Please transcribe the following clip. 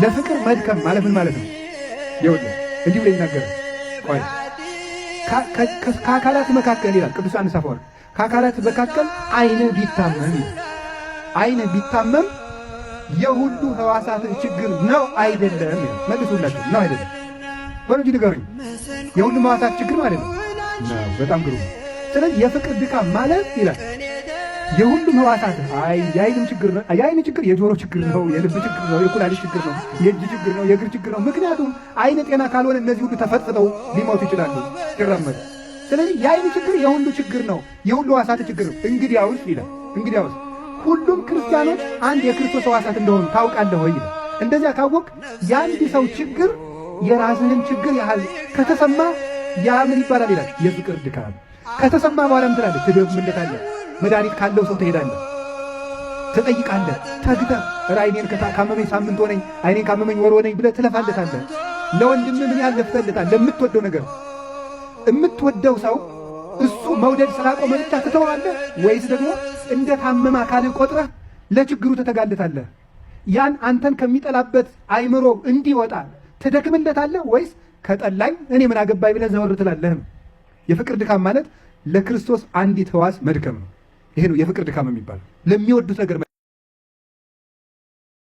ለፍቅር መድከም ማለት ምን ማለት ነው? ይኸውልህ እንዲህ ብሎ ይናገራል። ቆይ ከአካላት መካከል ይላል ቅዱስ ዮሐንስ አፈወርቅ፣ ከአካላት መካከል ዓይን ቢታመም ይላል። ዓይን ቢታመም የሁሉ ሕዋሳት ችግር ነው አይደለም ይላል። መልሱላችሁ፣ ነው አይደለም? በሉ እንጂ ንገሩኝ። የሁሉም ሕዋሳት ችግር ማለት ነው። በጣም ግሩም። ስለዚህ የፍቅር ድካም ማለት ይላል የሁሉም ሕዋሳት የዓይንም ችግር ነው። የዓይን ችግር የጆሮ ችግር ነው፣ የልብ ችግር ነው፣ የኩላሊት ችግር ነው፣ የእጅ ችግር ነው፣ የእግር ችግር ነው። ምክንያቱም ዓይን ጤና ካልሆነ እነዚህ ሁሉ ተፈጥፍጠው ሊሞቱ ይችላሉ ሲራመዱ። ስለዚህ የዓይን ችግር የሁሉ ችግር ነው፣ የሁሉ ሕዋሳት ችግር ነው። እንግዲያውስ ይላል እንግዲያውስ ሁሉም ክርስቲያኖች አንድ የክርስቶስ ሕዋሳት እንደሆኑ ታውቃለህ ወይ ይላል። እንደዚያ ካወቅ የአንድ ሰው ችግር የራስህን ችግር ያህል ከተሰማ ያ ምን ይባላል ይላል? የፍቅር ድካም። ከተሰማ በኋላ ምን ትላለህ? ትደክምለታለህ። መድኃኒት ካለው ሰው ትሄዳለህ፣ ትጠይቃለህ፣ ተግተህ ዓይኔን ካመመኝ ሳምንት ሆነኝ፣ ዓይኔን ካመመኝ ወር ሆነኝ ብለህ ትለፋለታለህ። ለወንድምህ ምን ያህል ለፍተህለታል? ለምትወደው ነገር የምትወደው ሰው እሱ መውደድ ስላቆመ ብቻ ትተዋለህ ወይስ ደግሞ እንደ ታመመ አካልህ ቆጥረህ ለችግሩ ትተጋለታለህ? ያን አንተን ከሚጠላበት አይምሮ እንዲወጣ ትደክምለታለህ ወይስ ከጠላኝ እኔ ምን አገባኝ ብለህ ዘወር ትላለህ? የፍቅር ድካም ማለት ለክርስቶስ አንዲት ሕዋስ መድከም ነው። ይሄ ነው የፍቅር ድካም የሚባለው። ለሚወዱት ነገር